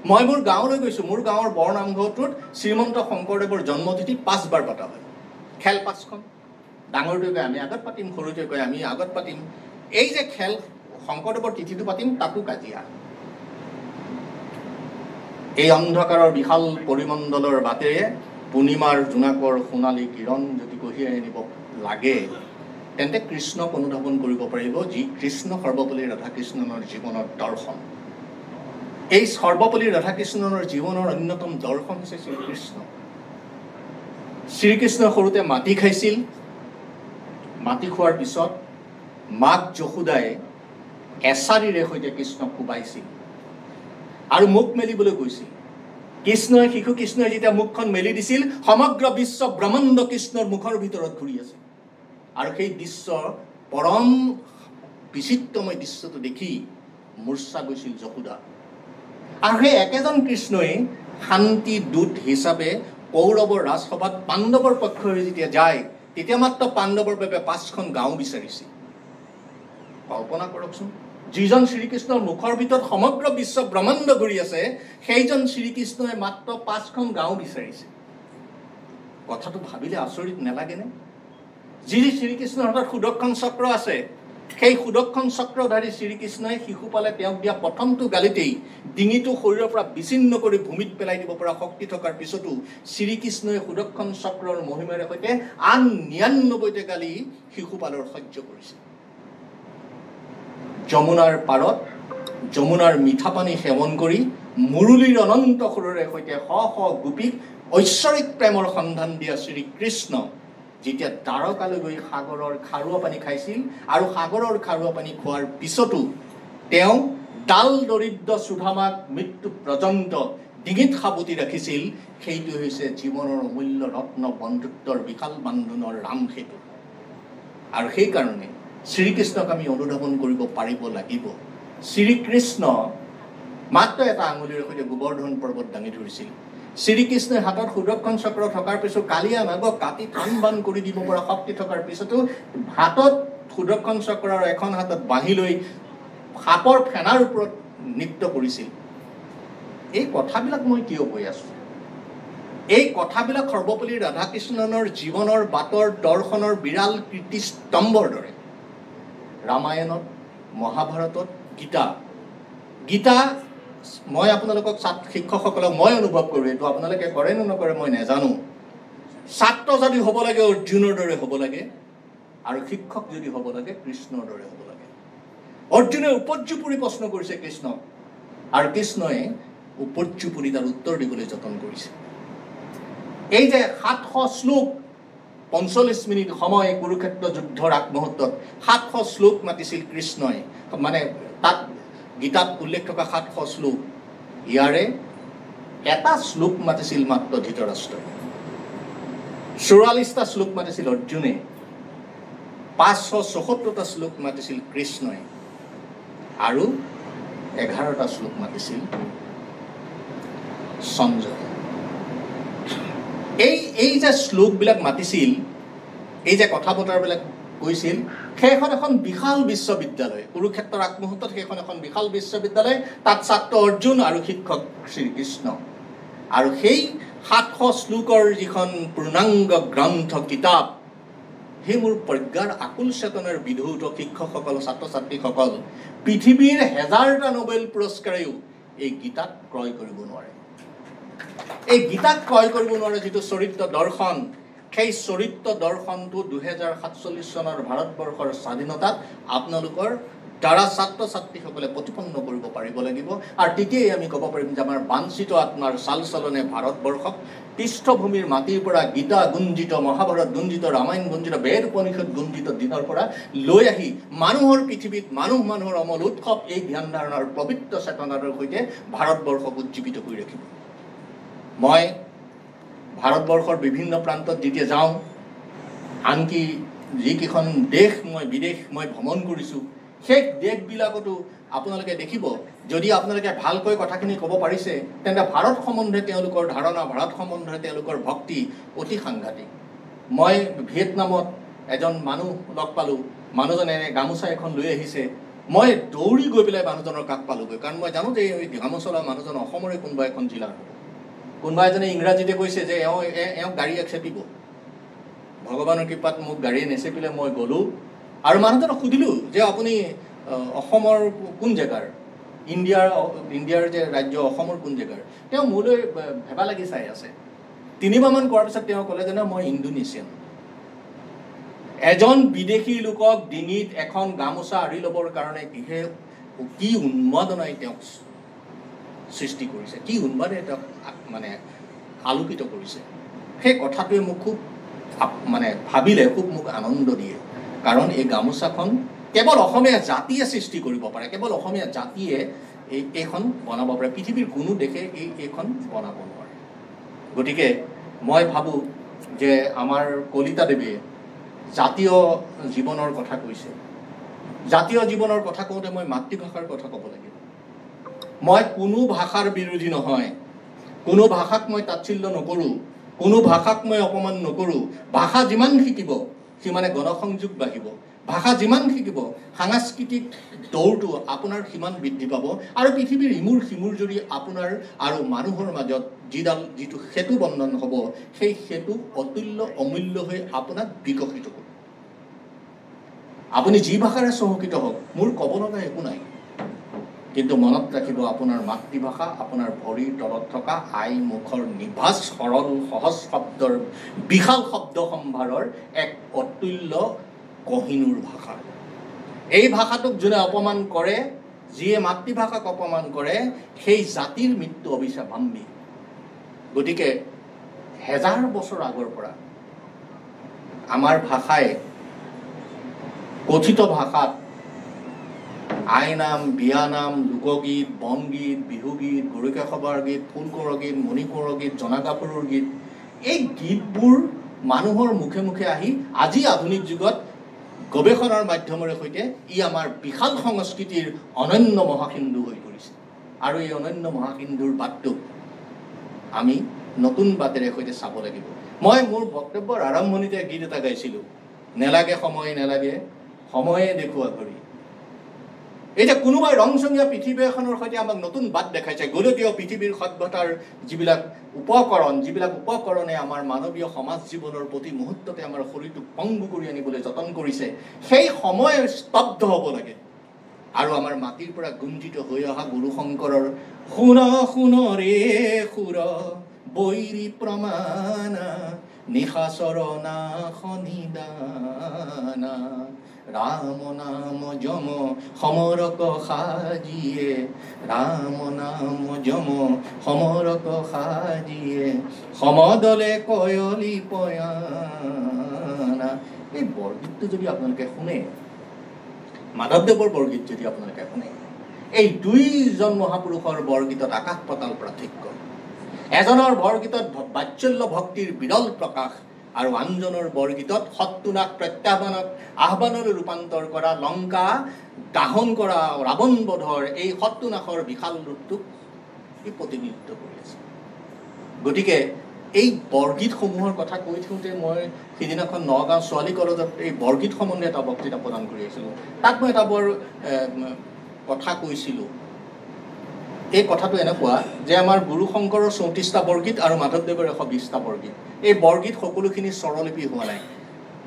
মই মোৰ গাঁৱলৈ গৈছোঁ, মোৰ গাঁৱৰ বৰ নামঘৰটোত শ্ৰীমন্ত শংকৰদেৱৰ জন্মতিথি 5 বাৰ পতা হয়। খেল 5খন, ডাঙৰটোৱে কয় আমি আগত পাতিম, সৰুটোৱে কয় আমি আগত পাতিম। এই যে খেল শংকৰদেৱৰ তিথিটো পাতিম, তাতো কাজিয়া। এই অন্ধকাৰৰ বিশাল পৰিমণ্ডলৰ বাটেৰে পূৰ্ণিমাৰ জোনাকৰ সোণালী কিৰণ যদি কঢ়িয়াই আনিব লাগে, তেন্তে কৃষ্ণক অনুধাৱন কৰিব পাৰিব, যি কৃষ্ণ সৰ্বপল্লী ৰাধাকৃষ্ণনৰ জীৱনৰ দৰ্শন। এই সৰ্বপল্লী ৰাধাকৃষ্ণনৰ জীৱনৰ অন্যতম দৰ্শন হৈছে শ্ৰীকৃষ্ণ। শ্ৰীকৃষ্ণই সৰুতে মাটি খাইছিল। মাটি খোৱাৰ পিছত মাক যশোদাই এছাৰিৰে সৈতে কৃষ্ণক কোবাইছিল আৰু মুখ মেলিবলৈ কৈছিল। শিশু কৃষ্ণই যেতিয়া মুখখন মেলি দিছিল, সমগ্ৰ বিশ্ব ব্ৰহ্মাণ্ড কৃষ্ণৰ মুখৰ ভিতৰত ঘূৰি আছিল। আৰু সেই দৃশ্যৰ পৰম বিচিত্ৰময় দৃশ্যটো দেখি মূৰ্ছা গৈছিল যশোদা। আৰু সেই একেজন কৃষ্ণই শান্তি দূত হিচাপে কৌৰৱৰ ৰাজসভাত পাণ্ডৱৰ পক্ষৰে যেতিয়া যায়, তেতিয়া মাত্ৰ পাণ্ডৱৰ বাবে 5খন গাঁও বিচাৰিছিল। কল্পনা কৰকচোন, যিজন শ্ৰীকৃষ্ণৰ মুখৰ ভিতৰত সমগ্ৰ বিশ্ব ব্ৰহ্মাণ্ড ঘূৰি আছে, সেইজন শ্ৰীকৃষ্ণই মাত্ৰ 5খন গাঁও বিচাৰিছে। কথাটো ভাবিলে আচৰিত নালাগেনে? যি শ্ৰীকৃষ্ণৰ হাতত সুদৰ্শন চক্ৰ আছে, সেই সুদৰ্শন চক্ৰধাৰী শ্ৰীকৃষ্ণই শিশুপালে তেওঁক দিয়া প্ৰথমটো গালিতেই ডিঙিটো শৰীৰৰ পৰা বিচ্ছিন্ন কৰি ভূমিত পেলাই দিব পৰা শক্তি থকাৰ পিছতো শ্ৰীকৃষ্ণই সুদৰ্শন চক্ৰৰ মহিমাৰে সৈতে আন 99টা গালি শিশুপালৰ সহ্য কৰিছিল। যমুনাৰ পাৰত যমুনাৰ মিঠা পানী সেৱন কৰি মুৰুলীৰ অনন্ত সুৰেৰে সৈতে শ শ গোপীক ঐশ্বৰিক প্ৰেমৰ সন্ধান দিয়া শ্ৰীকৃষ্ণ যেতিয়া দ্বাৰকালৈ গৈ সাগৰৰ খাৰুৱা পানী খাইছিল, আৰু সাগৰৰ খাৰুৱা পানী খোৱাৰ পিছতো তেওঁ ডাল দৰিদ্ৰ সুধামাক মৃত্যু পৰ্যন্ত ডিঙিত সাবতি ৰাখিছিল, সেইটো হৈছে জীৱনৰ অমূল্য ৰত্ন বন্ধুত্বৰ বিশাল বান্ধোনৰ ৰাম সেতু। আৰু সেইকাৰণে শ্ৰীকৃষ্ণক আমি অনুধাৱন কৰিব পাৰিব লাগিব। শ্ৰীকৃষ্ণ মাত্ৰ এটা আঙুলিৰ সৈতে গোবৰ্ধন পৰ্বত দাঙি ধৰিছিল। শ্ৰীকৃষ্ণই হাতত সুদৰ্শন চক্ৰ থকাৰ পিছত কালিয়া নাগক কাটি টান বান কৰি দিব পৰা শক্তি থকাৰ পিছতো হাতত সুদৰ্শন চক্ৰ আৰু এখন হাতত বাঁহী লৈ সাপৰ ফেনাৰ ওপৰত নৃত্য কৰিছিল। এই কথাবিলাক মই কিয় কৈ আছো? এই কথাবিলাক সৰ্বপল্লী ৰাধাকৃষ্ণনৰ জীৱনৰ বাটৰ দৰ্শনৰ বিৰাল কীৰ্তিস্তম্ভৰ দৰে। ৰামায়ণত, মহাভাৰতত, গীতা মই আপোনালোকক শিক্ষকসকলক মই অনুভৱ কৰোঁ, এইটো আপোনালোকে কৰে নে নকৰে মই নাজানো। ছাত্ৰ যদি হ'ব লাগে অৰ্জুনৰ দৰে হ'ব লাগে, আৰু শিক্ষক যদি হ'ব লাগে কৃষ্ণৰ দৰে হ'ব লাগে। অৰ্জুনে উপৰ্যুপৰি প্ৰশ্ন কৰিছে কৃষ্ণক, আৰু কৃষ্ণই উপৰ্যুপৰি তাৰ উত্তৰ দিবলৈ যতন কৰিছে। এই যে 700 শ্লোক 45 মিনিট সময় কুৰুক্ষেত্ৰ যুদ্ধৰ আগমুহূৰ্তত 700 শ্লোক মাতিছিল কৃষ্ণই, মানে তাত গীতাত উল্লেখ থকা 700 শ্লোক, ইয়াৰে এটা শ্লোক মাতিছিল মাত্ৰ ধৃতৰাষ্ট্ৰই, 44টা শ্লোক মাতিছিল অৰ্জুনে, 574টা শ্লোক মাতিছিল কৃষ্ণই, আৰু 11টা শ্লোক মাতিছিল সঞ্জয়। এই যে শ্লোকবিলাক মাতিছিল, এই যে কথা বতৰাবিলাক কৈছিল, সেইখন এখন বিশাল বিশ্ববিদ্যালয়। কুৰুক্ষেত্ৰৰ আগমুহূৰ্তত সেইখন এখন বিশাল বিশ্ববিদ্যালয়, তাত ছাত্ৰ অৰ্জুন আৰু শিক্ষক শ্ৰীকৃষ্ণ। আৰু সেই 700 শ্লোকৰ যিখন পূৰ্ণাংগ গ্ৰন্থ কিতাপ, সেই মোৰ প্ৰজ্ঞাৰ আকুল চেতনাৰ বিধৌত শিক্ষকসকল, ছাত্ৰ ছাত্ৰীসকল, পৃথিৱীৰ 1000টা নোবেল পুৰস্কাৰেও এই গীতাক ক্ৰয় কৰিব নোৱাৰে। এই গীতাক ক্ৰয় কৰিব নোৱাৰে যিটো চৰিত্ৰ দৰ্শন, সেই চৰিত্ৰ দৰ্শনটো 2047 চনৰ ভাৰতবৰ্ষৰ স্বাধীনতাত আপোনালোকৰ দ্বাৰা ছাত্ৰ ছাত্ৰীসকলে প্ৰতিপন্ন কৰিব পাৰিব লাগিব। আৰু তেতিয়াই আমি ক'ব পাৰিম যে আমাৰ বাঞ্ছিত আত্মাৰ চাল চলনে ভাৰতবৰ্ষক পৃষ্ঠভূমিৰ মাটিৰ পৰা গীতা গুঞ্জিত, মহাভাৰত গুঞ্জিত, ৰামায়ণ গুঞ্জিত, বেদ উপনিষদ গুঞ্জিত দিনৰ পৰা লৈ আহি মানুহৰ পৃথিৱীত মানুহৰ অমল উৎসৱ এই ধ্যান ধাৰণাৰ পবিত্ৰ চেতনাৰ সৈতে ভাৰতবৰ্ষক উজ্জীৱিত কৰি ৰাখিব। মই ভাৰতবৰ্ষৰ বিভিন্ন প্ৰান্তত যেতিয়া যাওঁ, আনকি যিকেইখন বিদেশ মই ভ্ৰমণ কৰিছোঁ, সেই দেশবিলাকতো আপোনালোকে দেখিব, যদি আপোনালোকে ভালকৈ কথাখিনি ক'ব পাৰিছে, তেন্তে ভাৰত সম্বন্ধে তেওঁলোকৰ ধাৰণা, ভাৰত সম্বন্ধে তেওঁলোকৰ ভক্তি অতি সাংঘাতিক। মই ভিয়েটনামত এজন মানুহ লগ পালোঁ, মানুহজনে গামোচা এখন লৈ আহিছে, মই দৌৰি গৈ পেলাই মানুহজনৰ কাষ পালোগৈ, কাৰণ মই জানো যে এই গামোচলা মানুহজন অসমৰে কোনোবা এখন জিলাৰ হ'ব। কোনোবা এজনে ইংৰাজীতে কৈছে যে এওঁক গাড়ী চেপিব। ভগৱানৰ কৃপাত মোক গাড়ীয়ে নেচেপিলে। মই গ'লোঁ আৰু মানুহজনক সুধিলোঁ যে আপুনি অসমৰ কোন জেগাৰ, ইণ্ডিয়াৰ যে ৰাজ্য অসমৰ কোন জেগাৰ। তেওঁ মোলৈ ভেবা লাগি চাই আছে। 3 বাৰমান কোৱাৰ পিছত তেওঁ ক'লে যে মই ইণ্ডোনেছিয়ান। এজন বিদেশী লোকক ডিঙিত এখন গামোচা আঁৰি ল'বৰ কাৰণে কি উন্মাদনাই তেওঁক সৃষ্টি কৰিছে, কি উন্মাদে তেওঁক মানে আলোকিত কৰিছে। সেই কথাটোৱে মোক খুব ভাবিলে খুব মোক আনন্দ দিয়ে। কাৰণ এই গামোচাখন কেৱল অসমীয়া জাতিয়ে সৃষ্টি কৰিব পাৰে, কেৱল অসমীয়া জাতিয়ে এইখন বনাব পাৰে। পৃথিৱীৰ কোনো দেশে এইখন বনাব নোৱাৰে। গতিকে মই ভাবোঁ যে আমাৰ কলিতাদেৱে জাতীয় জীৱনৰ কথা কৈছে। জাতীয় জীৱনৰ কথা কওঁতে মই মাতৃভাষাৰ কথা ক'ব লাগিব। মই কোনো ভাষাৰ বিৰোধী নহয়, কোনো ভাষাক মই তাচ্ছিল্য নকৰোঁ, কোনো ভাষাক মই অপমান নকৰোঁ। ভাষা যিমান শিকিব সিমানে গণসংযোগ বাঢ়িব। ভাষা যিমান শিকিব সাংস্কৃতিক দৌৰটো আপোনাৰ সিমান বৃদ্ধি পাব। আৰু পৃথিৱীৰ ইমূৰ সিমূৰ যদি আপোনাৰ আৰু মানুহৰ মাজত যিটো সেতু বন্ধন হ'ব, সেই সেতু অতুল্য অমূল্য হৈ আপোনাক বিকশিত কৰিব। আপুনি যি ভাষাৰে চহকিত হওক, মোৰ ক'ব লগা একো নাই, কিন্তু মনত ৰাখিব আপোনাৰ মাতৃভাষা আপোনাৰ ভৰিৰ তলত থকা আই মুখৰ নিভাঁজ সৰল সহজ শব্দৰ বিশাল শব্দ সম্ভাৰৰ এক অতুল্য কহিনুৰ ভাষা। এই ভাষাটোক যোনে অপমান কৰে, যিয়ে মাতৃভাষাক অপমান কৰে, সেই জাতিৰ মৃত্যু অভিশাপাম্বী। গতিকে 1000 বছৰ আগৰ পৰা আমাৰ ভাষাই কথিত ভাষাত আইনাম, বিয়ানাম, লোকগীত, বনগীত, বিহুগীত, গৰখীয়া সভাৰ গীত, ফুলকোঁৱৰ গীত, মণিকোঁৱৰ গীত, জনাগাভৰুৰ গীত, এই গীতবোৰ মানুহৰ মুখে মুখে আহি আজি আধুনিক যুগত গৱেষণাৰ মাধ্যমেৰে সৈতে ই আমাৰ বিশাল সংস্কৃতিৰ অনন্য মহাসিন্ধু হৈ পৰিছে। আৰু এই অনন্য মহাসিন্ধুৰ বাটটোক আমি নতুন বাটেৰে সৈতে চাব লাগিব। মই মোৰ বক্তব্যৰ আৰম্ভণিতে গীত এটা গাইছিলোঁ, নেলাগে সময় নেলাগে সময়ে দেখুওৱা ঘড়ী। এতিয়া কোনোবাই ৰংচঙীয়া পৃথিৱী এখনৰ সৈতে আমাক নতুন বাট দেখাইছে। গোলকীয় পৃথিৱীৰ সভ্যতাৰ যিবিলাক উপকৰণে আমাৰ মানৱীয় সমাজ জীৱনৰ প্ৰতি মুহূৰ্ততে আমাৰ শৰীৰটোক পংগু কৰি আনিবলৈ যতন কৰিছে, সেই সময় স্তব্ধ হ'ব লাগে। আৰু আমাৰ মাটিৰ পৰা গুঞ্জিত হৈ অহা গুৰু শংকৰৰ শুন শুন ৰে সুৰ বৈৰী প্ৰমাণা নিশাচৰ নাশ নিদানা ৰাম নাম যম সমৰক সাজিয়ে ৰাম নাম যম সমৰক সাজিয়ে সমদলে কয়লি পয়ানা। এই বৰগীতটো যদি আপোনালোকে শুনে, মাধৱদেৱৰ বৰগীত যদি আপোনালোকে শুনে, এই 2জন মহাপুৰুষৰ বৰগীতত আকাশ পাতাল পাৰ্থক্য। এজনৰ বৰগীতত বাৎসল্য ভক্তিৰ বিৰল প্ৰকাশ, আৰু আনজনৰ বৰগীতত সত্তুনাক প্ৰত্যাহ্বানক আহ্বানলৈ ৰূপান্তৰ কৰা, লংকা দাহন কৰা ৰাৱণ বধৰ এই সত্তুনাশৰ বিশাল ৰূপটোক ই প্ৰতিনিধিত্ব কৰি আছে। গতিকে এই বৰগীতসমূহৰ কথা কৈ থাকোঁতে মই সিদিনাখন নগাঁও ছোৱালী কলেজত এই বৰগীত সম্বন্ধে এটা বক্তৃতা প্ৰদান কৰি আহিছিলোঁ। তাত মই এটা বৰ কথা কৈছিলোঁ। এই কথাটো এনেকুৱা যে আমাৰ গুৰু শংকৰৰ 34টা বৰগীত আৰু মাধৱদেৱৰ 120টা বৰগীত। এই বৰগীত সকলোখিনি স্বৰলিপি হোৱা নাই।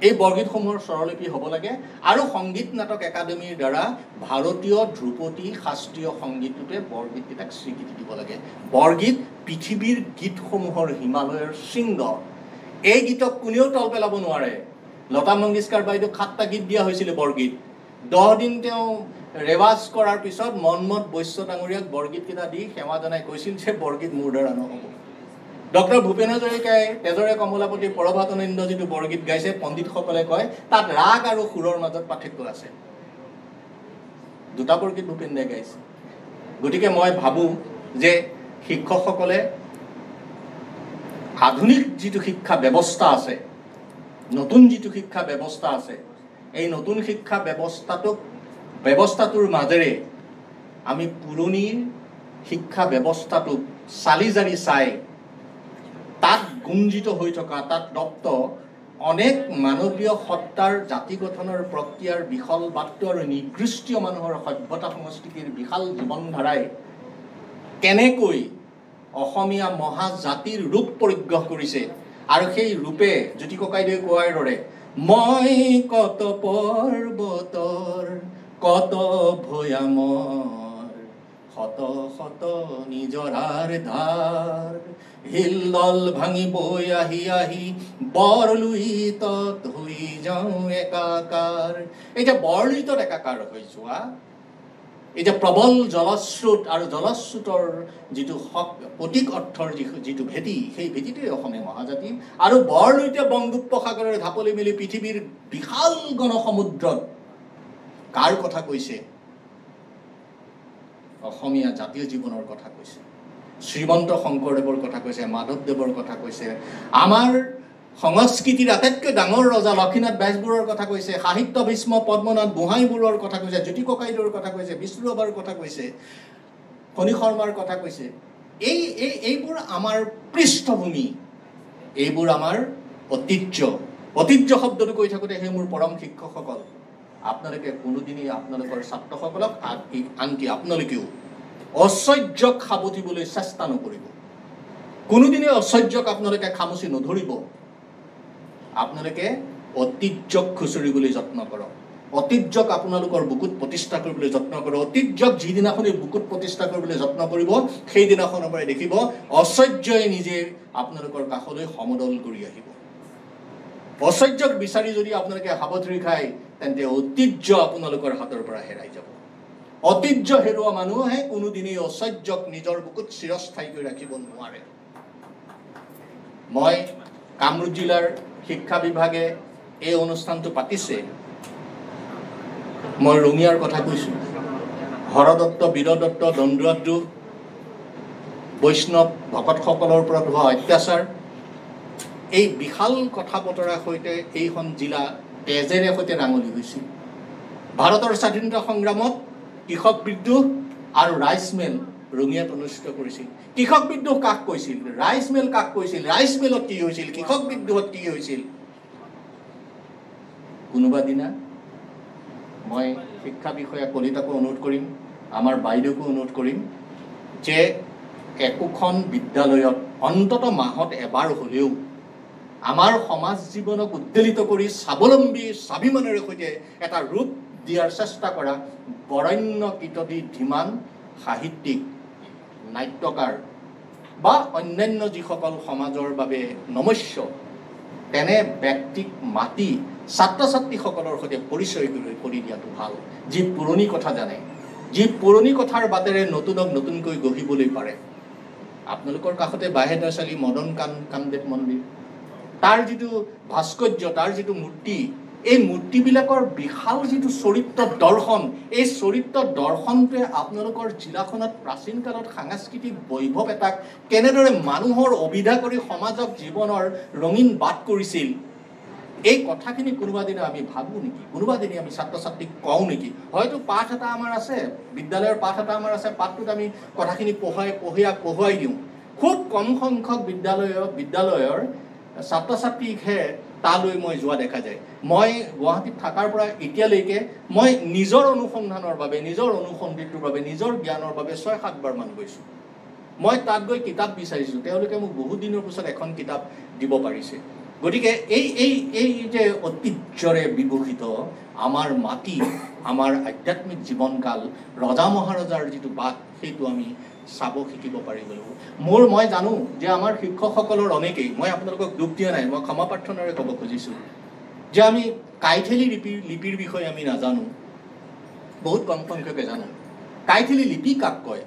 এই বৰগীতসমূহৰ স্বৰলিপি হ'ব লাগে আৰু সংগীত নাটক একাডেমীৰ দ্বাৰা ভাৰতীয় ধ্ৰুপদী শাস্ত্ৰীয় সংগীতটোতে বৰগীতকেইটাক স্বীকৃতি দিব লাগে। বৰগীত পৃথিৱীৰ গীতসমূহৰ হিমালয়ৰ শৃংগ। এই গীতক কোনেও তল পেলাব নোৱাৰে। লতা মংগেশকাৰ বাইদেউক 7টা গীত দিয়া হৈছিলে বৰগীত। 10 দিন তেওঁ ৰেৱাজ কৰাৰ পিছত মন্মথ বৈশ্য ডাঙৰীয়াক বৰগীতকেইটা দি সেৱা জনাই কৈছিল যে বৰগীত মোৰ দ্বাৰা নহ'ব। ডক্টৰ ভূপেন হাজৰিকাই তেজৰে কমলাপতি পৰভাতনন্দ যিটো বৰগীত গাইছে, পণ্ডিতসকলে কয় তাত ৰাগ আৰু সুৰৰ মাজত পাৰ্থক্য আছে। 2টা বৰগীত ভূপেন দাই গাইছে। গতিকে মই ভাবোঁ যে শিক্ষকসকলে আধুনিক যিটো শিক্ষা ব্যৱস্থা আছে, নতুন যিটো শিক্ষা ব্যৱস্থা আছে, এই নতুন শিক্ষা ব্যৱস্থাটোৰ মাজেৰে আমি পুৰণি শিক্ষা ব্যৱস্থাটোক চালি জাৰি চাই তাত গুঞ্জিত হৈ থকা, তাত ৰপ্ত অনেক মানৱীয় সত্তাৰ জাতি গঠনৰ প্ৰক্ৰিয়াৰ বিশাল বাটটো আৰু নিকৃষ্টীয় মানুহৰ সভ্যতা সংস্কৃতিৰ বিশাল জীৱনধাৰাই কেনেকৈ অসমীয়া মহাজাতিৰ ৰূপ পৰিগ্ৰহ কৰিছে আৰু সেই ৰূপে জ্যোতি ককাইদেৱে কোৱাৰ দৰে মই কত পৰ্বতৰ কত ভৈয়ামৰ শত শত নিজৰাৰ ধাৰ হিলদল ভাঙি বৈ আহি আহি বৰলুইতত হৈ যাওঁ একাকাৰ। এতিয়া বৰলুইতত একাকাৰ হৈ যোৱা, এতিয়া প্ৰবল জলস্ৰোত আৰু জলস্ৰোতৰ যিটো প্ৰতীক অৰ্থৰ যিটো ভেটি, সেই ভেটিটোৱে অসমীয়া মহাজাতি। আৰু বৰলুইতে বংগোপসাগৰৰ ঢাপলি মেলি পৃথিৱীৰ বিশাল গণসমুদ্ৰত কাৰ কথা কৈছে? অসমীয়া জাতীয় জীৱনৰ কথা কৈছে, শ্ৰীমন্ত শংকৰদেৱৰ কথা কৈছে, মাধৱদেৱৰ কথা কৈছে, আমাৰ সংস্কৃতিৰ আটাইতকৈ ডাঙৰ ৰজা লক্ষ্মীনাথ বেজবৰুৱাৰ কথা কৈছে, সাহিত্য ভীষ্ম পদ্মনাথ গোহাঁইবৰুৱাৰ কথা কৈছে, জ্যোতি ককাইদেউৰ কথা কৈছে, বিষ্ণু ৰাভাৰ কথা কৈছে, ফণী শৰ্মাৰ কথা কৈছে। এইবোৰ আমাৰ পৃষ্ঠভূমি, এইবোৰ আমাৰ ঐতিহ্য। ঐতিহ্য শব্দটো কৈ থাকোঁতে সেই মোৰ পৰম শিক্ষকসকল, আপোনালোকে কোনোদিনেই আপোনালোকৰ ছাত্ৰসকলক আনকি আপোনালোকেও ঐশ্বৰ্যক সাবটিবলৈ চেষ্টা নকৰিব। কোনোদিনে ঐশ্বৰ্যক আপোনালোকে খামুচি নধৰিব। আপোনালোকে ঐতিহ্যক খুচৰিবলৈ যত্ন কৰক, ঐতিহ্যক আপোনালোকৰ বুকুত প্ৰতিষ্ঠা কৰিবলৈ যত্ন কৰক। ঐতিহ্যক যিদিনাখনি বুকুত প্ৰতিষ্ঠা কৰিবলৈ যত্ন কৰিব, সেইদিনাখনৰ পৰাই দেখিব ঐশ্বৰ্যই নিজে আপোনালোকৰ কাষলৈ সমদল কৰি আহিব। ঐশ্বৰ্যক বিচাৰি যদি আপোনালোকে হাবধৰি খায়, তেন্তে ঐতিহ্য আপোনালোকৰ হাতৰ পৰা হেৰাই যাব। ঐতিহ্য হেৰুৱা মানুহে কোনোদিনেই ঐশ্বৰ্যক নিজৰ বুকুত চিৰস্থায়ী কৰি ৰাখিব নোৱাৰে। মই কামৰূপ জিলাৰ শিক্ষা বিভাগে এই অনুষ্ঠানটো পাতিছে, মই ৰঙিয়াৰ কথা কৈছোঁ। হৰদত্ত, বীৰদত্ত, দণ্ডুৱাদ্ৰু, বৈষ্ণৱ ভকতসকলৰ ওপৰত হোৱা অত্যাচাৰ, এই বিশাল কথা বতৰাৰ সৈতে এইখন জিলা তেজেৰে সৈতে ৰাঙলী হৈছিল। ভাৰতৰ স্বাধীনতা সংগ্ৰামত কৃষক বিদ্ৰোহ আৰু ৰাইচ মিল ৰঙিয়াত অনুষ্ঠিত কৰিছিল। কৃষক বিদ্ৰোহ কাক কৈছিল, ৰাইচ মিল কাক কৈছিল, ৰাইচ মিলত কি হৈছিল, কৃষক বিদ্ৰোহত কি হৈছিল? কোনোবা দিনা মই শিক্ষা বিষয়া কলিতাকো অনুৰোধ কৰিম, আমাৰ বাইদেউকো অনুৰোধ কৰিম যে একোখন বিদ্যালয়ত অন্তত মাহত এবাৰ হ'লেও আমাৰ সমাজ জীৱনক উদ্বেলিত কৰি স্বাৱলম্বী স্বাভিমানেৰে সৈতে এটা ৰূপ দিয়াৰ চেষ্টা কৰা বৰেণ্য কীৰ্তি ধীমান সাহিত্যিক, নাট্যকাৰ বা অন্যান্য যিসকল সমাজৰ বাবে নমস্য, তেনে ব্যক্তিক মাতি ছাত্ৰ ছাত্ৰীসকলৰ সৈতে পৰিচয় কৰি দিয়াটো ভাল। যি পুৰণি কথা জানে, যি পুৰণি কথাৰ বাটেৰে নতুনক নতুনকৈ গঢ়িবলৈ পাৰে। আপোনালোকৰ কাষতে বাহেদৰচালি মদন কামদেৱ মন্দিৰ, তাৰ যিটো ভাস্কৰ্য, তাৰ যিটো মূৰ্তি, এই মূৰ্তিবিলাকৰ বিশাল যিটো চৰিত্ৰ দৰ্শন, এই চৰিত্ৰ দৰ্শনটোৱে আপোনালোকৰ জিলাখনত প্ৰাচীন কালত সাংস্কৃতিক বৈভৱ এটাক কেনেদৰে মানুহৰ অভিধা কৰি সমাজক জীৱনৰ ৰঙীন বাট কৰিছিল, এই কথাখিনি কোনোবা দিনা আমি ভাবোঁ নেকি? কোনোবা দিনে আমি ছাত্ৰ ছাত্ৰীক কওঁ নেকি? হয়তো পাঠ এটা আমাৰ আছে, বিদ্যালয়ৰ পাঠ এটা আমাৰ আছে, পাঠটোত আমি কথাখিনি পঢ়ুৱাই দিওঁ। খুব কম সংখ্যক বিদ্যালয়ৰ ছাত্ৰ ছাত্ৰীকহে তালৈ মই যোৱা দেখা যায়। মই গুৱাহাটীত থকাৰ পৰা এতিয়ালৈকে মই নিজৰ অনুসন্ধানৰ বাবে, নিজৰ অনুসন্ধিতৰ বাবে, নিজৰ জ্ঞানৰ বাবে ৬-৭ বাৰমান গৈছোঁ। মই তাত গৈ কিতাপ বিচাৰিছোঁ, তেওঁলোকে মোক বহুত দিনৰ পিছত এখন কিতাপ দিব পাৰিছে। গতিকে এই যে ঐতিহ্যৰে বিভূষিত আমাৰ মাটি, আমাৰ আধ্যাত্মিক জীৱনকাল, ৰজা মহাৰজাৰ যিটো বাট, সেইটো আমি চাব শিকিব পাৰিব লাগিব। মই জানো যে আমাৰ শিক্ষকসকলৰ অনেকেই, মই আপোনালোকক দুখ দিয়া নাই, মই ক্ষমা প্ৰাৰ্থনাৰে ক'ব খুজিছোঁ যে আমি কাইথেলি লিপিৰ বিষয়ে আমি নাজানো, বহুত কম সংখ্যকে জানো। কাইথেলি লিপি কাক কয়,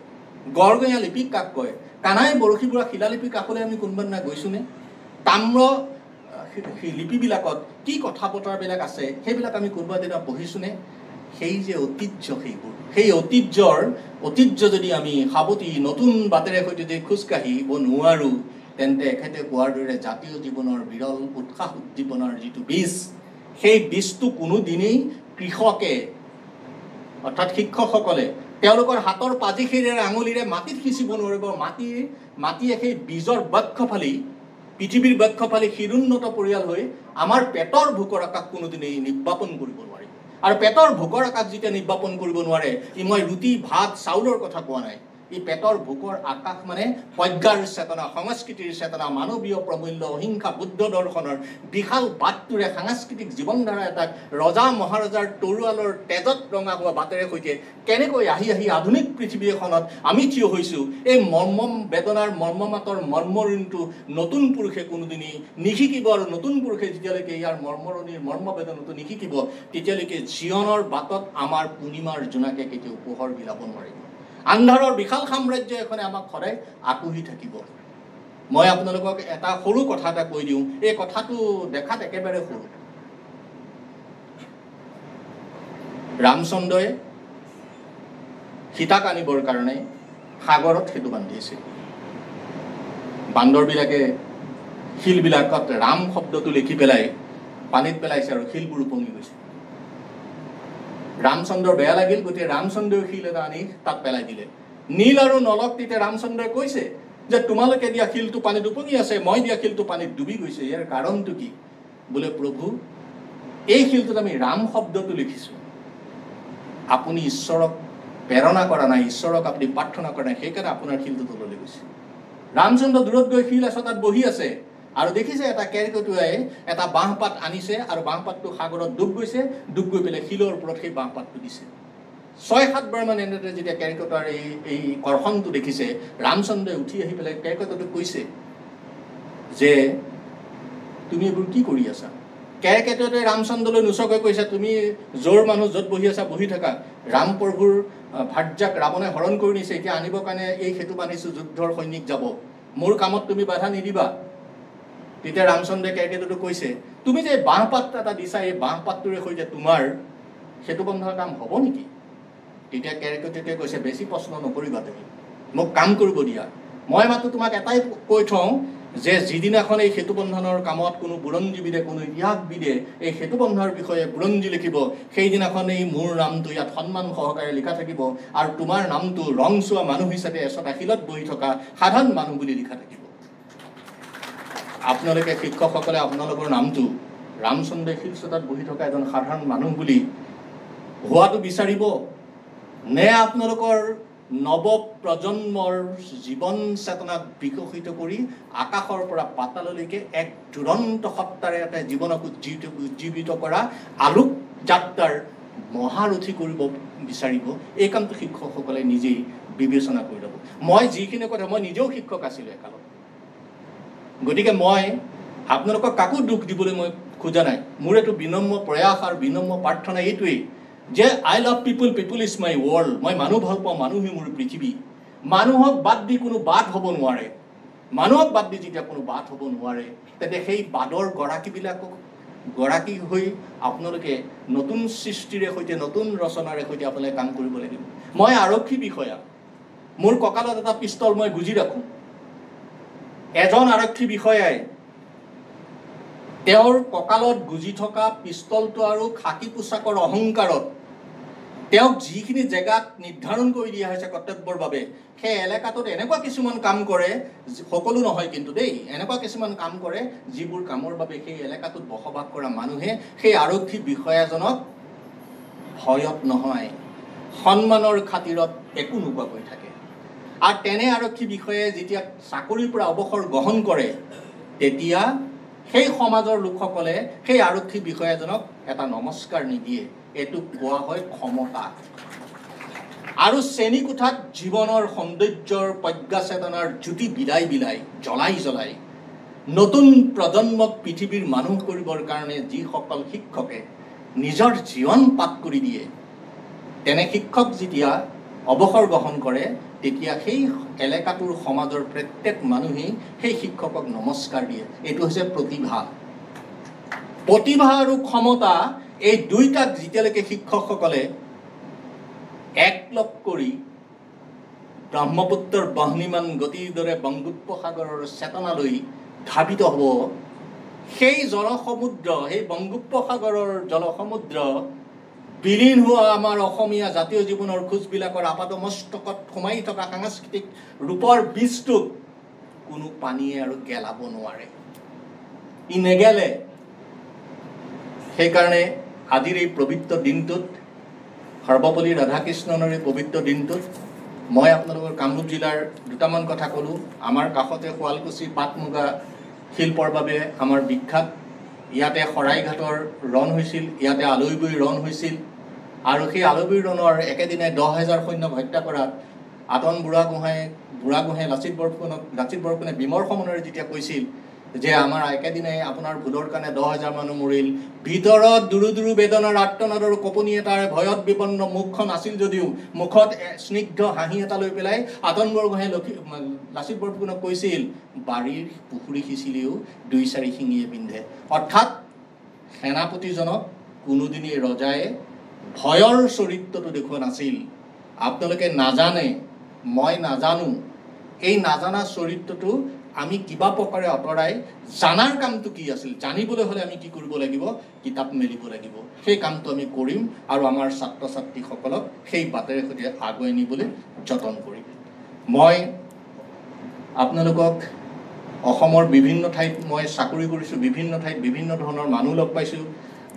গড়গঞা লিপি কাক কয়, কানাই বৰশী বুঢ়া শিলালিপি কাষলৈ আমি কোনোবা দিনা গৈছোঁনে? তাম্ৰ লিপিবিলাকত কি কথা বতৰাবিলাক আছে, সেইবিলাক আমি কোনোবা দিনা পঢ়িছোঁনে? সেই যে ঐতিহ্য, সেইবোৰ সেই ঐতিহ্য যদি আমি সাৱটি নতুন বাটেৰে সৈতে যদি খোজকাঢ়িব নোৱাৰোঁ, তেন্তে এখেতে কোৱাৰ দৰে জাতীয় জীৱনৰ বিৰল উৎসাহ উদ্দীপনাৰ যিটো বীজ, সেই বীজটো কোনোদিনেই কৃষকে অৰ্থাৎ শিক্ষকসকলে তেওঁলোকৰ হাতৰ পাজিখিৰে আঙুলিৰে মাটিত সিঁচিব নোৱাৰিব। মাটিয়ে সেই বীজৰ বক্ষ ফালি পৃথিৱীৰ বক্ষফালে শিৰোন্নত পৰিয়াল হৈ আমাৰ পেটৰ ভোকৰ আকাশ কোনোদিনেই নিৰ্বাপন কৰিব নোৱাৰে। আৰু পেটৰ ভোকৰ আকাশ যেতিয়া নিৰ্বাপন কৰিব নোৱাৰে, মই ৰুটি ভাত চাউলৰ কথা কোৱা নাই, এই পেটৰ ভোকৰ আকাশ মানে প্ৰজ্ঞাৰ চেতনা, সংস্কৃতিৰ চেতনা, মানৱীয় প্ৰমূল্য, অহিংসা, বুদ্ধ দৰ্শনৰ বিশাল বাটটোৰে সাংস্কৃতিক জীৱনধাৰা এটাক ৰজা মহাৰজাৰ তৰোৱালৰ তেজত ৰঙা হোৱা বাটেৰে সৈতে কেনেকৈ আহি আহি আধুনিক পৃথিৱী এখনত আমি থিয় হৈছোঁ, এই মৰ্মম বেদনাৰ মৰ্মমাতৰ মৰ্মঋণটো নতুন পুৰুষে কোনোদিনেই নিশিকিব। আৰু নতুন পুৰুষে যেতিয়ালৈকে ইয়াৰ মৰ্মৰণিৰ মৰ্মবেদনাটো নিশিকিব, তেতিয়ালৈকে জীৱনৰ বাটত আমাৰ পূৰ্ণিমাৰ জোনাকে কেতিয়াও পোহৰ বিলাব নোৱাৰিব। আন্ধাৰৰ বিশাল সাম্ৰাজ্য এখনে আমাক সদায় আকুহি থাকিব। মই আপোনালোকক এটা সৰু কথা এটা কৈ দিওঁ, এই কথাটো দেখাত একেবাৰে সৰু। ৰামচন্দ্ৰই সীতাক আনিবৰ কাৰণে সাগৰত সেতু বান্ধিছিল। বান্দৰবিলাকে শিলবিলাকত ৰাম শব্দটো লিখি পেলাই পানীত পেলাইছে আৰু শিলবোৰ উপঙি গৈছে। ৰামচন্দ্ৰৰ বেয়া লাগিল, গতিকে ৰামচন্দ্ৰই শিল এটা আনি তাত পেলাই দিলে। নীল আৰু নলক তেতিয়া ৰামচন্দ্ৰই কৈছে যে তোমালোকে দিয়া শিলটো পানীত উপঙি আছে, মই দিয়া শিলটো পানীত ডুবি গৈছে, ইয়াৰ কাৰণটো কি? বোলে প্ৰভু, এই শিলটোত আমি ৰাম শব্দটো লিখিছোঁ, আপুনি ঈশ্বৰক প্ৰেৰণা কৰা নাই, ঈশ্বৰক আপুনি প্ৰাৰ্থনা কৰা নাই, সেইকাৰণে আপোনাৰ শিলটো তললৈ গৈছে। ৰামচন্দ্ৰ দূৰত গৈ শিল এচটাত বহি আছে আৰু দেখিছে এটা কেৰ্কেটুৱাই এটা বাঁহপাত আনিছে আৰু বাঁহপাতটো সাগৰত ডুব গৈছে, ডুব গৈ পেলাই শিলৰ ওপৰত সেই বাঁহপাতটো দিছে। ৬-৭ বাৰ মান এনেদৰে যেতিয়া কেৰ্কেটুৱাৰ এই কৰ্ষণটো দেখিছে, ৰামচন্দ্ৰই উঠি আহি পেলাই কেৰ্কেটুৱাটোক কৈছে যে তুমি এইবোৰ কি কৰি আছা? কেৰ্কেটুৱাটোৱে ৰামচন্দ্ৰলৈ নোচোৱাকৈ কৈছে, তুমি জোৰ মানুহ য'ত বহি আছা বহি থাকা, ৰাম প্ৰভুৰ ভাৰ্যাক ৰাৱণে হৰণ কৰি নিছে, এতিয়া আনিবৰ কাৰণে এই সেতু বান্ধিছোঁ, যুদ্ধৰ সৈনিক যাব, মোৰ কামত তুমি বাধা নিদিবা। তেতিয়া ৰামচন্দ্ৰই কেৰ্কেটুৱাটোক কৈছে, তুমি যে বাঁহপাত এটা দিছা, এই বাঁহপাতটোৰে সৈতে তোমাৰ সেতু বন্ধৰ কাম হ'ব নেকি? তেতিয়া কেৰ্কেটুৱাটোৱে কৈছে, বেছি প্ৰশ্ন নকৰিবা, তুমি মোক কাম কৰিব দিয়া। মই মাত্ৰ তোমাক এটাই কৈ থওঁ যে যিদিনাখন এই সেতু বন্ধনৰ কামত কোনো বুৰঞ্জীবিদে, কোনো ইতিহাসবিদে এই সেতু বন্ধনৰ বিষয়ে বুৰঞ্জী লিখিব, সেইদিনাখনেই মোৰ নামটো ইয়াত সন্মান সহকাৰে লিখা থাকিব আৰু তোমাৰ নামটো ৰংচোৱা মানুহ হিচাপে এচটা শিলত বহি থকা সাধাৰণ মানুহ বুলি লিখা থাকিব। আপোনালোকে শিক্ষকসকলে আপোনালোকৰ নামটো ৰামচন্দ্ৰই শিলচটাত বহি থকা এজন সাধাৰণ মানুহ বুলি হোৱাটো বিচাৰিব নে আপোনালোকৰ নৱ প্ৰজন্মৰ জীৱন চেতনাক বিকশিত কৰি আকাশৰ পৰা পাতাললৈকে এক দুৰন্ত সত্তাৰে এটা জীৱনক উজ্জীৱিত কৰা আলোক যাত্ৰাৰ মহাৰথী কৰিব বিচাৰিব? এই কামটো শিক্ষকসকলে নিজেই বিবেচনা কৰি ল'ব। মই যিখিনি কথা, মই নিজেও শিক্ষক আছিলোঁ একালত, গতিকে মই আপোনালোকক কাকো দুখ দিবলৈ মই খোজা নাই। মোৰ এইটো বিনম্ৰ প্ৰয়াস আৰু বিনম্ৰ প্ৰাৰ্থনা এইটোৱেই যে I love people, people is my world. মই মানুহ ভাল পাওঁ, মানুহেই মোৰ পৃথিৱী। মানুহক বাদ দি কোনো বাদ হ'ব নোৱাৰে। মানুহক বাদ দি যেতিয়া কোনো বাদ হ'ব নোৱাৰে, তেতিয়া সেই বাদৰ গৰাকী হৈ আপোনালোকে নতুন সৃষ্টিৰে সৈতে, নতুন ৰচনাৰে সৈতে আপোনালোকে কাম কৰিব লাগিব। মই আৰক্ষী বিষয়া, মোৰ কঁকালত এটা পিষ্টল মই গুজি ৰাখোঁ। এজন আৰক্ষী বিষয়াই তেওঁৰ কঁকালত গুজি থকা পিষ্টলটো আৰু খাকী পোছাকৰ অহংকাৰত তেওঁক যিখিনি জেগাত নিৰ্ধাৰণ কৰি দিয়া হৈছে কৰ্তব্যৰ বাবে, সেই এলেকাটোত এনেকুৱা কিছুমান কাম কৰে, সকলো নহয় কিন্তু দেই, এনেকুৱা কিছুমান কাম কৰে যিবোৰ কামৰ বাবে সেই এলেকাটোত বসবাস কৰা মানুহে সেই আৰক্ষী বিষয়াজনক ভয়ত নহয়, সন্মানৰ খাতিৰত একো নোকোৱাকৈ থাকে। আৰু তেনে আৰক্ষী বিষয়াই যেতিয়া চাকৰিৰ পৰা অৱসৰ গ্ৰহণ কৰে, তেতিয়া সেই সমাজৰ লোকসকলে সেই আৰক্ষী বিষয়াজনক এটা নমস্কাৰ নিদিয়ে। এইটো কোৱা হয় ক্ষমতা। আৰু শ্ৰেণীকোঠাত জীৱনৰ সৌন্দৰ্যৰ প্ৰজ্ঞা চেতনাৰ জ্যোতি বিলাই বিলাই জ্বলাই নতুন প্ৰজন্মক পৃথিৱীৰ মানুহ কৰিবৰ কাৰণে যিসকল শিক্ষকে নিজৰ জীৱন পাত কৰি দিয়ে, তেনে শিক্ষক যেতিয়া অৱসৰ গ্ৰহণ কৰে, তেতিয়া সেই এলেকাটোৰ সমাজৰ প্ৰত্যেক মানুহেই সেই শিক্ষকক নমস্কাৰ দিয়ে। এইটো হৈছে প্ৰতিভা। প্ৰতিভা আৰু ক্ষমতা, এই দুইটাক যেতিয়ালৈকে শিক্ষকসকলে একলগ কৰি ব্ৰহ্মপুত্ৰৰ বহ্নিমান গতিৰ দৰে বংগোপসাগৰৰ চেতনালৈ ধাবিত হ'ব, সেই জলসমুদ্ৰ, সেই বংগোপসাগৰৰ জলসমুদ্ৰ বিলীন হোৱা আমাৰ অসমীয়া জাতীয় জীৱনৰ খোজবিলাকৰ আপাদমস্তকত সোমাই থকা সাংস্কৃতিক ৰূপৰ বীজটোক কোনো পানীয়ে আৰু গেলাব নোৱাৰে। ই নেগেলে। সেইকাৰণে আজিৰ এই পবিত্ৰ দিনটোত, সৰ্বপল্লী ৰাধাকৃষ্ণনৰ এই পবিত্ৰ দিনটোত মই আপোনালোকৰ কামৰূপ জিলাৰ দুটামান কথা ক'লোঁ। আমাৰ কাষতে শুৱালকুছি পাট মুগা শিল্পৰ বাবে আমাৰ বিখ্যাত। ইয়াতে শৰাইঘাটৰ ৰণ হৈছিল, ইয়াতে আলৈগুৰি ৰণ হৈছিল, আৰু সেই আলৈগুৰি ৰণৰ একেদিনাই 10,000 সৈন্যক হত্যা কৰাত আতন বুঢ়াগোহাঁই লাচিত বৰফুকনে বিমৰ্ষ মনেৰে যেতিয়া কৈছিল যে আমাৰ একেদিনাই আপোনাৰ ভুলৰ কাৰণে 10,000 মানুহ মৰিল, ভিতৰত দুৰু দুৰু বেদনাৰ আৰ্তনাদ আৰু কঁপনি এটাৰে ভয়ত বিপন্ন মুখখন আছিল যদিও মুখত স্নিগ্ধ হাঁহি এটা লৈ পেলাই আতন বুঢ়াগোহাঁই লাচিত বৰফুকনক কৈছিল, বাৰীৰ পুখুৰী সিঁচিলেও 2-4 শিঙিয়ে পিন্ধে। অৰ্থাৎ সেনাপতিজনক কোনোদিনেই ৰজায়ে ভয়ৰ চৰিত্ৰটো দেখুওৱা নাছিল। আপোনালোকে নাজানে, মই নাজানো, এই নাজানা চৰিত্ৰটো আমি কিবা প্ৰকাৰে আঁতৰাই জানাৰ কামটো কি আছিল, জানিবলৈ হ'লে আমি কি কৰিব লাগিব? কিতাপ মেলিব লাগিব। সেই কামটো আমি কৰিম আৰু আমাৰ ছাত্ৰ ছাত্ৰীসকলক সেই বাটেৰে সৈতে আগুৱাই নিবলৈ যতন কৰিম। মই আপোনালোকক অসমৰ বিভিন্ন ঠাইত মই চাকৰি কৰিছোঁ, বিভিন্ন ঠাইত বিভিন্ন ধৰণৰ মানুহ লগ পাইছোঁ,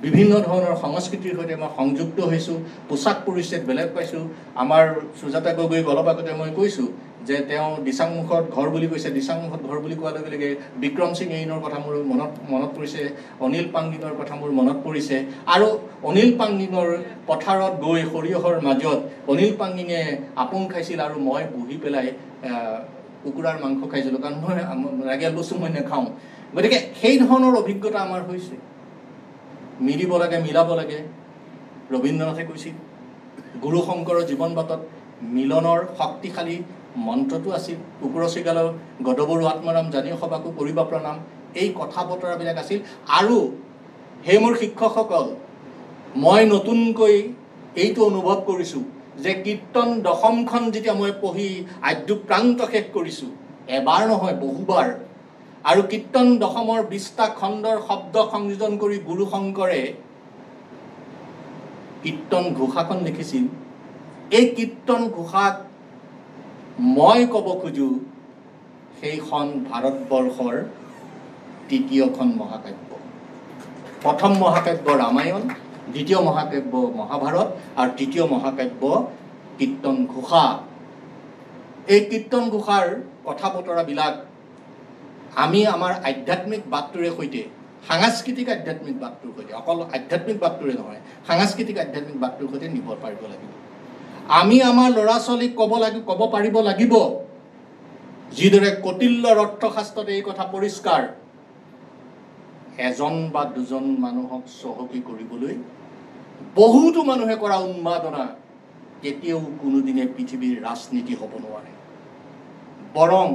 বিভিন্ন ধৰণৰ সংস্কৃতিৰ সৈতে মই সংযুক্ত হৈছোঁ, পোচাক পৰিচ্ছদ বেলেগ পাইছোঁ। আমাৰ সুজাতা গগৈক অলপ আগতে মই কৈছোঁ যে তেওঁ দিচাংমুখত ঘৰ বুলি কৈছে। দিচাংমুখত ঘৰ বুলি কোৱাৰ লগে লগে বিক্ৰম সিং এইনৰ কথা মোৰ মনত পৰিছে, অনিল পাংগিঙৰ কথা মোৰ মনত পৰিছে। আৰু অনিল পাংগিঙৰ পথাৰত গৈ সৰিয়হৰ মাজত অনিল পাংগিঙে আপোং খাইছিল আৰু মই বহি পেলাই কুকুৰাৰ মাংস খাইছিলোঁ, কাৰণ মই ৰাগিয়াল বস্তু মই নাখাওঁ। গতিকে সেই ধৰণৰ অভিজ্ঞতা আমাৰ হৈছে। মিলিব লাগে, মিলাব লাগে। ৰবীন্দ্ৰনাথে কৈছিল, গুৰু শংকৰৰ জীৱন বাটত মিলনৰ শক্তিশালী মন্ত্ৰটো আছিল। কুকুৰ চিগালৰ গদবৰু আত্মাৰাম জানীয় সভাকো কৰিবা প্ৰণাম, এই কথা বতৰাবিলাক আছিল। আৰু সেই মোৰ শিক্ষকসকল, মই নতুনকৈ এইটো অনুভৱ কৰিছোঁ যে কীৰ্তন দশমখন যেতিয়া মই পঢ়ি আদ্যপ্ৰান্ত শেষ কৰিছোঁ, এবাৰ নহয় বহুবাৰ, আৰু কীৰ্তন দশমৰ 20টা খণ্ডৰ শব্দ সংযোজন কৰি গুৰু শংকৰে কীৰ্তন ঘোষাখন লিখিছিল। এই কীৰ্তন ঘোষাক মই ক'ব খোজোঁ সেইখন ভাৰতবৰ্ষৰ তৃতীয়খন মহাকাব্য। প্ৰথম মহাকাব্য ৰামায়ণ, দ্বিতীয় মহাকাব্য মহাভাৰত, আৰু তৃতীয় মহাকাব্য কীৰ্তন ঘোষা। এই কীৰ্তন ঘোষাৰ কথা বতৰাবিলাক আমি আমাৰ আধ্যাত্মিক বাটটোৰে সৈতে, সাংস্কৃতিক আধ্যাত্মিক বাটটোৰ সৈতে, অকল আধ্যাত্মিক বাটটোৰে নহয়, সাংস্কৃতিক আধ্যাত্মিক বাটটোৰ সৈতে নিব পাৰিব লাগিব। আমি আমাৰ ল'ৰা ছোৱালীক ক'ব পাৰিব লাগিব, যিদৰে কৌটিল্যৰ অৰ্থশাস্ত্ৰত এই কথা পৰিষ্কাৰ, এজন বা দুজন মানুহক চহকী কৰিবলৈ বহুতো মানুহে কৰা উন্মাদনা কেতিয়াও কোনোদিনে পৃথিৱীৰ ৰাজনীতি হ'ব নোৱাৰে। বৰং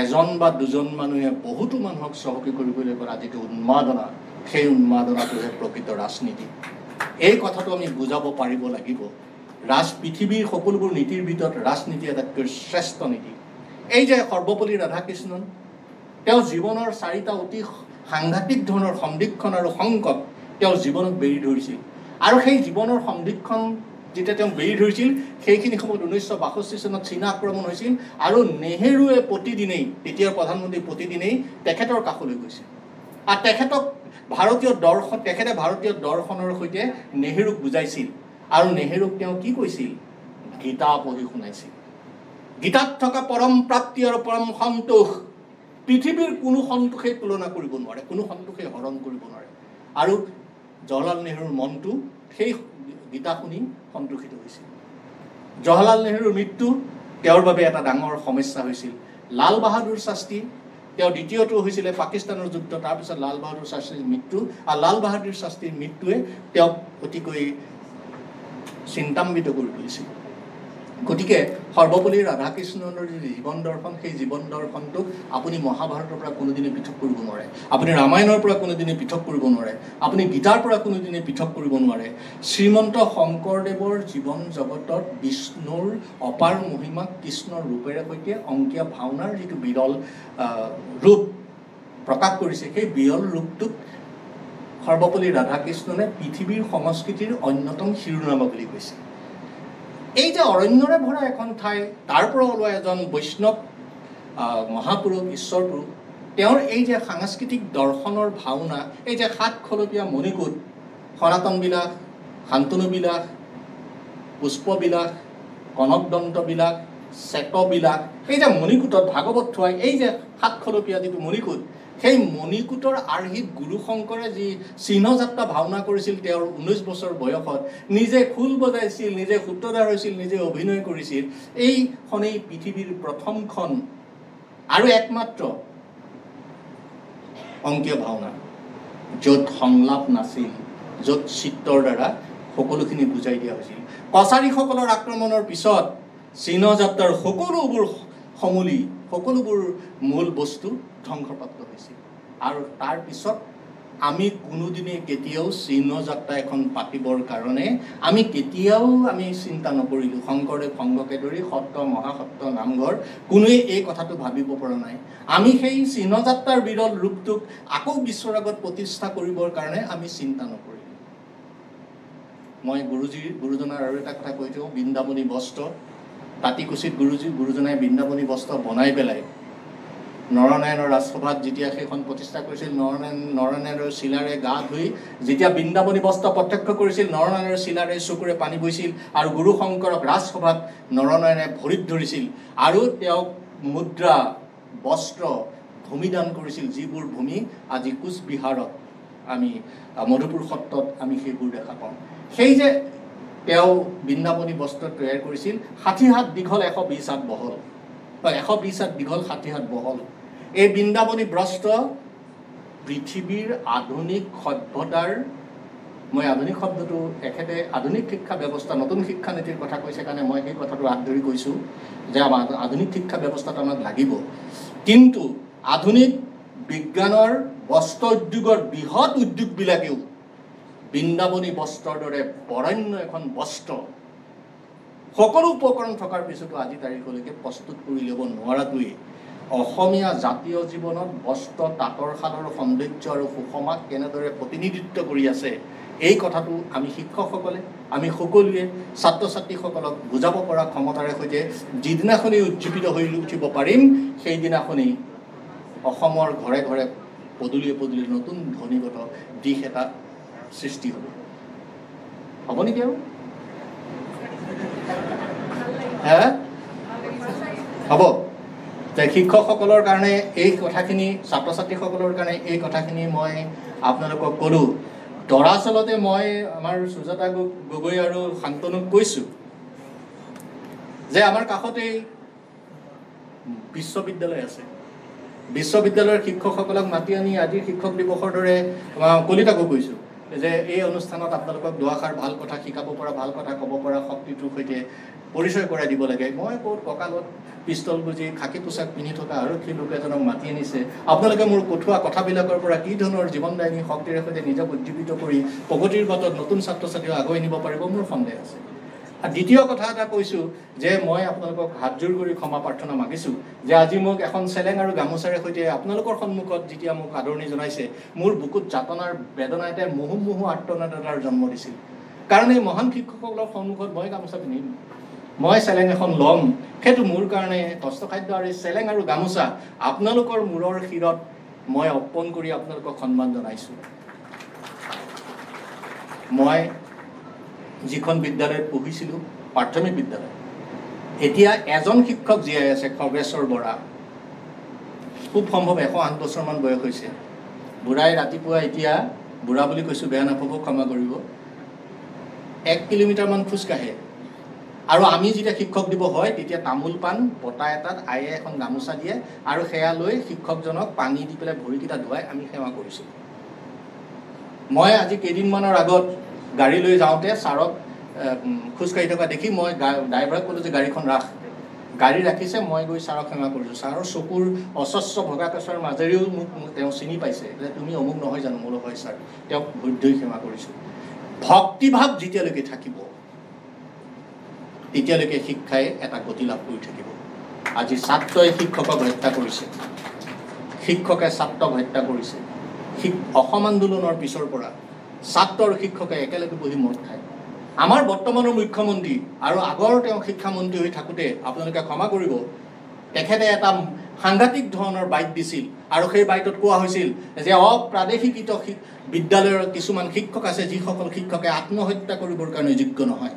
এজন বা দুজন মানুহে বহুতো মানুহক চহকী কৰিবলৈ কৰা যিটো উন্মাদনা, সেই উন্মাদনাটোহে প্ৰকৃত ৰাজনীতি। এই কথাটো আমি বুজাব পাৰিব লাগিব। পৃথিৱীৰ সকলোবোৰ নীতিৰ ভিতৰত ৰাজনীতি আটাইতকৈ শ্ৰেষ্ঠ নীতি। এই যে সৰ্বপল্লী ৰাধাকৃষ্ণন, তেওঁ জীৱনৰ 4টা অতি সাংঘাতিক ধৰণৰ সন্দিক্ষণ আৰু সংকট তেওঁ জীৱনক বেৰি ধৰিছিল। আৰু সেই জীৱনৰ সন্দিক্ষণ যেতিয়া তেওঁ বেৰি ধৰিছিল, সেইখিনি সময়ত 1962 চনত চীনা আক্ৰমণ হৈছিল, আৰু নেহেৰুৱে প্ৰতিদিনেই, তেতিয়াৰ প্ৰধানমন্ত্ৰী প্ৰতিদিনেই তেখেতৰ কাষলৈ গৈছিল। আৰু তেখেতে ভাৰতীয় দৰ্শনৰ সৈতে নেহেৰুক বুজাইছিল। আৰু নেহেৰুক তেওঁ কি কৈছিল? গীতা পঢ়ি শুনাইছিল। গীতাত থকা পৰম প্ৰাপ্তি আৰু পৰম সন্তোষ পৃথিৱীৰ কোনো সন্তোষে তুলনা কৰিব নোৱাৰে, কোনো সন্তোষে হৰণ কৰিব নোৱাৰে। আৰু জৱাহৰলাল নেহৰুৰ মনটো সেই গীতা শুনি সন্তোষিত হৈছিল। জৱাহৰলাল নেহৰুৰ মৃত্যু তেওঁৰ বাবে এটা ডাঙৰ সমস্যা হৈছিল। লাল বাহাদুৰ শাস্ত্ৰী, তেওঁ দ্বিতীয়টো হৈছিলে পাকিস্তানৰ যুদ্ধ, তাৰপিছত লাল বাহাদুৰ শাস্ত্ৰীৰ মৃত্যু। আৰু লাল বাহাদুৰ শাস্ত্ৰীৰ মৃত্যুৱে তেওঁক অতিকৈ চিন্তান্বিত কৰি তুলিছিল। গতিকে সৰ্বপল্লী ৰাধাকৃষ্ণনৰ যি জীৱন দৰ্শন, সেই জীৱন দৰ্শনটোক আপুনি মহাভাৰতৰ পৰা কোনোদিনে পৃথক কৰিব নোৱাৰে, আপুনি ৰামায়ণৰ পৰা কোনোদিনে পৃথক কৰিব নোৱাৰে, আপুনি গীতাৰ পৰা কোনোদিনে পৃথক কৰিব নোৱাৰে। শ্ৰীমন্ত শংকৰদেৱৰ জীৱন জগতত বিষ্ণুৰ অপাৰ মহিমাক কৃষ্ণৰ ৰূপেৰে সৈতে অংকীয়া ভাওনাৰ যিটো বিৰল ৰূপ প্ৰকাশ কৰিছে, সেই বিৰল ৰূপটোক সৰ্বপল্লী ৰাধাকৃষ্ণনে পৃথিৱীৰ সংস্কৃতিৰ অন্যতম শিৰোনামা বুলি কৈছে। এই যে অৰণ্যৰে ভৰা এখন ঠাই, তাৰ পৰা ওলোৱা এজন বৈষ্ণৱ মহাপুৰুষ, ঈশ্বৰপুৰুষ, তেওঁৰ এই যে সাংস্কৃতিক দৰ্শনৰ ভাওনা, এই যে 7 খলপীয়া মণিকূট, সনাতনবিলাক, শান্তনুবিলাক, পুষ্পবিলাক, কনকদন্তবিলাক, চেতবিলাক, এই যে মণিকূটত ভাগৱত থোৱাই এই যে 7 খলপীয়া যিটো মণিকূট, সেই মণিকূটৰ আৰ্হিত গুৰু শংকৰে যি চিহ্নযাত্ৰা ভাওনা কৰিছিল তেওঁৰ 19 বছৰ বয়সত, নিজে খোল বজাইছিল, নিজে সূত্ৰধাৰ হৈছিল, নিজে অভিনয় কৰিছিল, এইখনেই পৃথিৱীৰ প্ৰথমখন আৰু একমাত্ৰ অংকীয় ভাওনা য'ত সংলাপ নাছিল, য'ত চিত্ৰৰ দ্বাৰা সকলোখিনি বুজাই দিয়া হৈছিল। কছাৰীসকলৰ আক্ৰমণৰ পিছত চিহ্নযাত্ৰাৰ সকলোবোৰ সমূলি, সকলোবোৰ মূল বস্তু ধ্বংসপ্ৰাপ্ত হৈছিল। আৰু তাৰ পিছত আমি কোনোদিনে কেতিয়াও চিহ্নযাত্ৰা এখন পাতিবৰ কাৰণে আমি কেতিয়াও চিন্তা নকৰিলোঁ। শংকৰদেৱ সংঘকে ধৰি সত্ৰ, মহাসত্ৰ, নামঘৰ কোনোৱে এই কথাটো ভাবিব পৰা নাই। আমি সেই চিহ্নযাত্ৰাৰ বিৰল ৰূপটোক আকৌ বিশ্বৰ আগত প্ৰতিষ্ঠা কৰিবৰ কাৰণে আমি চিন্তা নকৰিলোঁ। মই গুৰুজনাৰ আৰু এটা কথা কৈ থওঁ, বৃন্দাবনী বস্ত্ৰ, তাঁতিকুচিত গুৰুজনাই বৃন্দাবনী বস্ত্ৰ বনাই পেলাই নৰনাৰায়ণৰ ৰাজসভাত যেতিয়া সেইখন প্ৰতিষ্ঠা কৰিছিল, নৰনাৰায়ণৰ শিলাৰে গা ধুই যেতিয়া বৃন্দাবনী বস্ত্ৰ প্ৰত্যক্ষ কৰিছিল, নৰনাৰায়ণৰ শিলাৰে চকুৰে পানী বৈছিল আৰু গুৰু শংকৰক ৰাজসভাত নৰনাৰায়ণে ভৰিত ধৰিছিল আৰু তেওঁক মুদ্ৰা, বস্ত্ৰ, ভূমিদান কৰিছিল, যিবোৰ ভূমি আজি কোচবিহাৰত, আমি মধুপুৰ সত্ৰত আমি সেইবোৰ দেখা পাওঁ। সেই যে তেওঁ বৃন্দাবনী বস্ত্ৰ তৈয়াৰ কৰিছিল, 60 হাত দীঘল, 120 হাত বহল, বা 120 হাত দীঘল, 60 হাত বহল। এই বৃন্দাবনী বস্ত্ৰ পৃথিৱীৰ আধুনিক সভ্যতাৰ, মই আধুনিক শব্দটো এখেতে আধুনিক শিক্ষা ব্যৱস্থা, নতুন শিক্ষানীতিৰ কথা কৈছে কাৰণে মই সেই কথাটো হাত ধৰি কৈছোঁ যে আমাৰ আধুনিক শিক্ষা ব্যৱস্থাটো আমাক লাগিব। কিন্তু আধুনিক বিজ্ঞানৰ বস্ত্ৰ উদ্যোগৰ বৃহৎ উদ্যোগবিলাকেও বৃন্দাবনী বস্ত্ৰৰ দৰে বৰণ্য এখন বস্ত্ৰ সকলো উপকৰণ থকাৰ পিছতো আজি তাৰিখলৈকে প্ৰস্তুত কৰি ল'ব নোৱাৰাটোৱেই অসমীয়া জাতীয় জীৱনত বস্ত্ৰ, তাঁতৰ শালৰ সৌন্দৰ্য আৰু সুষমাক কেনেদৰে প্ৰতিনিধিত্ব কৰি আছে, এই কথাটো আমি শিক্ষকসকলে, আমি সকলোৱে ছাত্ৰ ছাত্ৰীসকলক বুজাব পৰা ক্ষমতাৰে সৈতে যিদিনাখনেই উজ্জীৱিত হৈ উঠিব পাৰিম, সেইদিনাখনেই অসমৰ ঘৰে ঘৰে পদূলিয়ে পদূলিয়ে নতুন ধ্বনিগত দিশ এটা সৃষ্টি হ'ব। হ'ব নেকি আৰু? হ'ব। শিক্ষকসকলৰ কাৰণে এই কথাখিনি, ছাত্ৰ ছাত্ৰীসকলৰ কাৰণে এই কথাখিনি মই আপোনালোকক ক'লোঁ। দৰাচলতে মই আমাৰ সুজাতা গগৈ আৰু শান্তনুক কৈছোঁ যে আমাৰ কাষতেই বিশ্ববিদ্যালয় আছে। বিশ্ববিদ্যালয়ৰ শিক্ষকসকলক মাতি আনি আজিৰ শিক্ষক দিৱসৰ দৰে কলিতাকো কৈছোঁ যে এই অনুষ্ঠানত আপোনালোকক দুআষাৰ ভাল কথা শিকাব পৰা, ভাল কথা ক'ব পৰা শক্তিটোৰ সৈতে পৰিচয় কৰাই দিব লাগে। মই ক'ত কঁকালত পিষ্টল গুজি খাকী পোছাক পিন্ধি থকা আৰক্ষী লোক এজনক মাতি আনিছে, আপোনালোকে মোৰ কঠোৱা কথাবিলাকৰ পৰা কি ধৰণৰ জীৱনদায়িনী শক্তিৰে সৈতে নিজক উজ্জীৱিত কৰি প্ৰগতিৰ বাটত নতুন ছাত্ৰ ছাত্ৰীক আগুৱাই নিব পাৰিব, মোৰ সন্দেহ আছে। আৰু দ্বিতীয় কথা এটা কৈছোঁ যে মই আপোনালোকক হাতযোৰ কৰি ক্ষমা প্ৰাৰ্থনা মাগিছোঁ যে আজি মোক এখন চেলেং আৰু গামোচাৰে সৈতে আপোনালোকৰ সন্মুখত যেতিয়া মোক আদৰণি জনাইছে, মোৰ বুকুত যাতনাৰ বেদনা এটাই মুহু আৰ্তনাদ এটাৰ জন্ম দিছিল। কাৰণ এই মহান শিক্ষকসকলৰ সন্মুখত মই গামোচা পিন্ধিম, মই চেলেং এখন ল'ম, সেইটো মোৰ কাৰণে কষ্টসাধ্য। আৰু এই চেলেং আৰু গামোচা আপোনালোকৰ মূৰৰ শিৰত মই অৰ্পণ কৰি আপোনালোকক সন্মান জনাইছোঁ। মই যিখন বিদ্যালয়ত পঢ়িছিলোঁ, প্ৰাথমিক বিদ্যালয়, এতিয়া এজন শিক্ষক জীয়াই আছে, খগেশ্বৰ বৰা, খুব সম্ভৱ 108 বছৰমান বয়স হৈছে। বুঢ়াই ৰাতিপুৱা, এতিয়া বুঢ়া বুলি কৈছোঁ, বেয়া নাপাব, ক্ষমা কৰিব, 1 কিলোমিটাৰমান খোজকাঢ়ে। আৰু আমি যেতিয়া শিক্ষক দিব হয় তেতিয়া তামোল পাণ বঁটা এটাত আয়ে এখন গামোচা দিয়ে আৰু সেয়া লৈ শিক্ষকজনক পানী দি পেলাই ভৰিকেইটা ধুৱাই আমি সেৱা কৰিছোঁ। মই আজি কেইদিনমানৰ আগত গাড়ী লৈ যাওঁতে ছাৰক খোজকাঢ়ি থকা দেখি মই ড্ৰাইভাৰক ক'লোঁ যে গাড়ীখন ৰাখ। গাড়ী ৰাখিছে, মই গৈ ছাৰক সেৱা কৰিছোঁ। ছাৰৰ চকুৰ অস্বচ্ছ ভগা কেঁচৰ মাজেৰেও মোক তেওঁ চিনি পাইছে যে তুমি অমুক নহয় জানো? মোৰো হয় ছাৰ। তেওঁক ভৰি ধৰি সেৱা কৰিছোঁ। ভক্তিভাৱ যেতিয়ালৈকে থাকিব তেতিয়ালৈকে শিক্ষাই এটা গতি লাভ কৰি থাকিব। আজি ছাত্ৰই শিক্ষকক হত্যা কৰিছে, শিক্ষকে ছাত্ৰক হত্যা কৰিছে। অসম আন্দোলনৰ পিছৰ পৰা ছাত্ৰ আৰু শিক্ষকে একেলগে বহি মদ খায়। আমাৰ বৰ্তমানৰ মুখ্যমন্ত্ৰী আৰু আগৰ তেওঁ শিক্ষামন্ত্ৰী হৈ থাকোঁতে আপোনালোকে ক্ষমা কৰিব, তেখেতে এটা সাংঘাতিক ধৰণৰ বাইট দিছিল আৰু সেই বাইটত কোৱা হৈছিল যে অপ্ৰাদেশিকৃত বিদ্যালয়ৰ কিছুমান শিক্ষক আছে যিসকল শিক্ষকে আত্মহত্যা কৰিবৰ কাৰণে যোগ্য নহয়।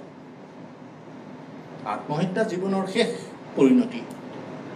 আত্মহত্যা জীৱনৰ শেষ পৰিণতি।